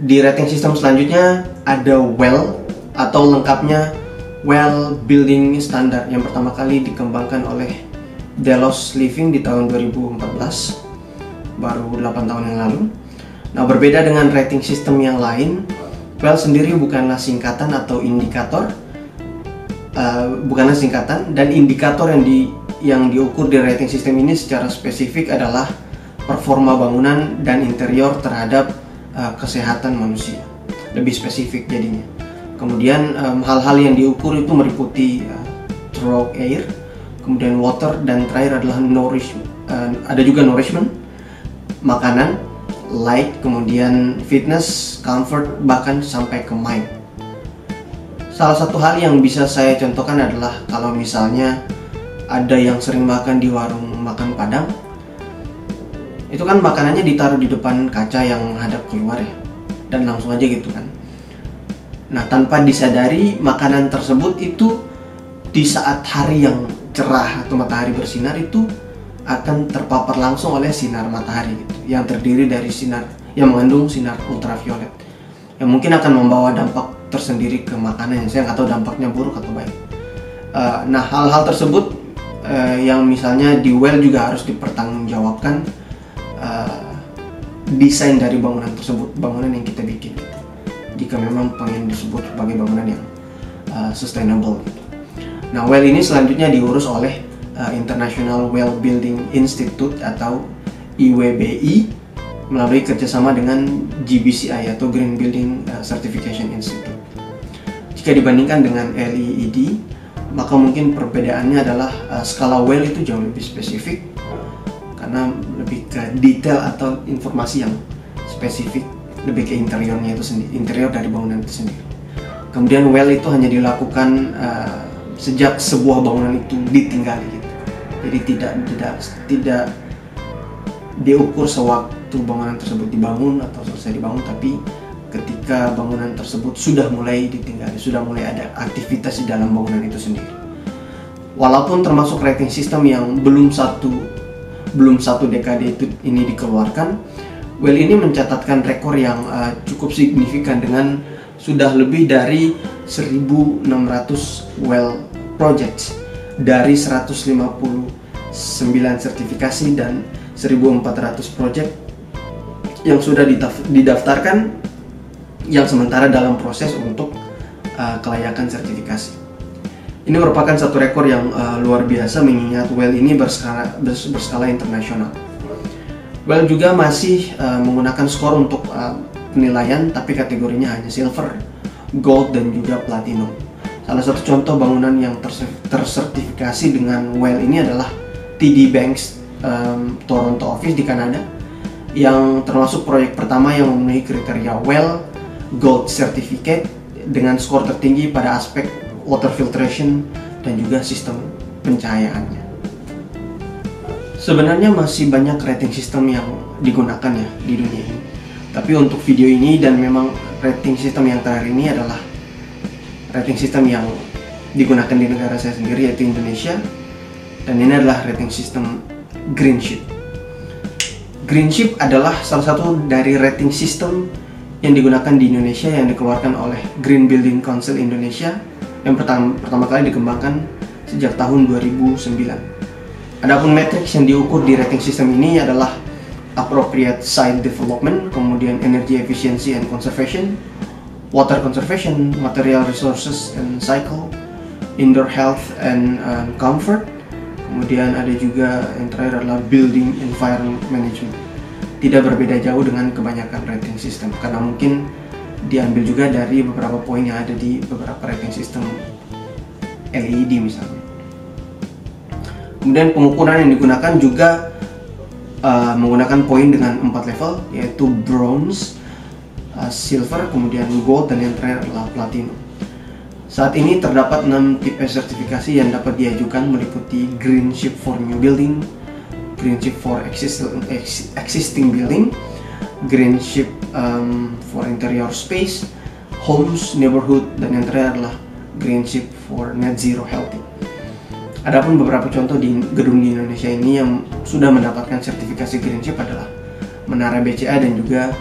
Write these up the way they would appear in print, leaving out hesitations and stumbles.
Di rating sistem selanjutnya ada WELL atau lengkapnya Well Building Standard yang pertama kali dikembangkan oleh Delos Living di tahun 2014, baru 8 tahun yang lalu. Nah, berbeda dengan rating sistem yang lain, WELL sendiri bukanlah singkatan atau indikator, dan indikator yang diukur di rating sistem ini secara spesifik adalah performa bangunan dan interior terhadap kesehatan manusia, lebih spesifik jadinya. Kemudian hal-hal yang diukur itu meliputi through air, kemudian water, dan terakhir adalah ada juga nourishment, makanan, light, kemudian fitness, comfort, bahkan sampai ke mind. Salah satu hal yang bisa saya contohkan adalah kalau misalnya ada yang sering makan di warung makan Padang, itu kan makanannya ditaruh di depan kaca yang hadap keluar ya, dan langsung aja gitu kan. Nah, tanpa disadari makanan tersebut itu di saat hari yang cerah atau matahari bersinar itu akan terpapar langsung oleh sinar matahari gitu, yang terdiri dari sinar yang mengandung sinar ultraviolet, yang mungkin akan membawa dampak tersendiri ke makanan. Saya nggak tahu dampaknya buruk atau baik. Nah, hal-hal tersebut yang misalnya di WELL juga harus dipertanggungjawabkan desain dari bangunan tersebut, bangunan yang kita bikin gitu, jika memang pengen disebut sebagai bangunan yang sustainable gitu. Nah, WELL ini selanjutnya diurus oleh International Well Building Institute atau IWBI melalui kerjasama dengan GBCI atau Green Building Certification Institute. Jika dibandingkan dengan LEED, maka mungkin perbedaannya adalah skala WELL itu jauh lebih spesifik karena lebih ke detail atau informasi yang spesifik, lebih ke interiornya itu sendiri, interior dari bangunan itu sendiri. Kemudian WELL itu hanya dilakukan sejak sebuah bangunan itu ditinggali gitu. Jadi tidak diukur sewaktu bangunan tersebut dibangun atau selesai dibangun, tapi ketika bangunan tersebut sudah mulai ditinggali, sudah mulai ada aktivitas di dalam bangunan itu sendiri. Walaupun termasuk rating sistem yang belum satu dekade ini dikeluarkan, WELL ini mencatatkan rekor yang cukup signifikan dengan sudah lebih dari 1.600 WELL projects dari 159 sertifikasi dan 1.400 project yang sudah didaftarkan, yang sementara dalam proses untuk kelayakan sertifikasi. Ini merupakan satu rekor yang luar biasa mengingat WELL ini berskala internasional. WELL juga masih menggunakan skor untuk penilaian, tapi kategorinya hanya silver, gold, dan juga platinum. Salah satu contoh bangunan yang tersertifikasi dengan WELL ini adalah TD Banks Toronto Office di Kanada, yang termasuk proyek pertama yang memenuhi kriteria WELL Gold Certificate dengan skor tertinggi pada aspek water filtration dan juga sistem pencahayaannya. Sebenarnya masih banyak rating sistem yang digunakan ya di dunia ini, tapi untuk video ini dan memang rating sistem yang terakhir ini adalah rating sistem yang digunakan di negara saya sendiri, yaitu Indonesia, dan ini adalah rating sistem Greenship. Greenship adalah salah satu dari rating system yang digunakan di Indonesia yang dikeluarkan oleh Green Building Council Indonesia yang pertama kali dikembangkan sejak tahun 2009. Adapun matriks yang diukur di rating system ini adalah appropriate site development, kemudian energy efficiency and conservation, water conservation, material resources and cycle, indoor health and comfort, kemudian ada juga yang terakhir adalah building environment management. Tidak berbeda jauh dengan kebanyakan rating system karena mungkin diambil juga dari beberapa poin yang ada di beberapa rating system LEED misalnya. Kemudian pengukuran yang digunakan juga menggunakan poin dengan 4 level, yaitu bronze, silver, kemudian gold, dan yang terakhir adalah platinum. Saat ini terdapat 6 tipe sertifikasi yang dapat diajukan, meliputi Greenship for New Building, Greenship for Existing Building, Greenship for Interior Space, Homes, Neighborhood, dan yang terakhir adalah Greenship for Net Zero Healthy. Adapun beberapa contoh di gedung di Indonesia ini yang sudah mendapatkan sertifikasi Greenship adalah Menara BCA dan juga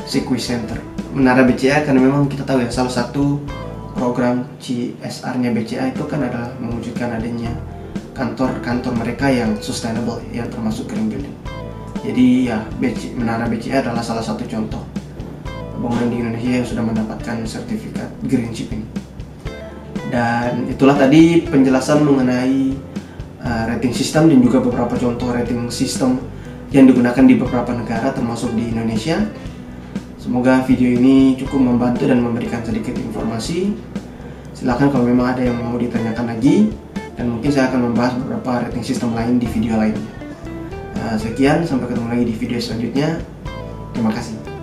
Sequi Center. Menara BCA karena memang kita tahu ya, salah satu program CSR-nya BCA itu kan adalah mewujudkan adanya kantor-kantor mereka yang sustainable, yang termasuk green building. Jadi ya, Menara BCA adalah salah satu contoh bangunan di Indonesia yang sudah mendapatkan sertifikat green chip ini. Dan itulah tadi penjelasan mengenai rating system dan juga beberapa contoh rating system yang digunakan di beberapa negara termasuk di Indonesia. Semoga video ini cukup membantu dan memberikan sedikit informasi. Silahkan kalau memang ada yang mau ditanyakan lagi, dan mungkin saya akan membahas beberapa rating system lain di video lainnya. Sekian, sampai ketemu lagi di video selanjutnya. Terima kasih.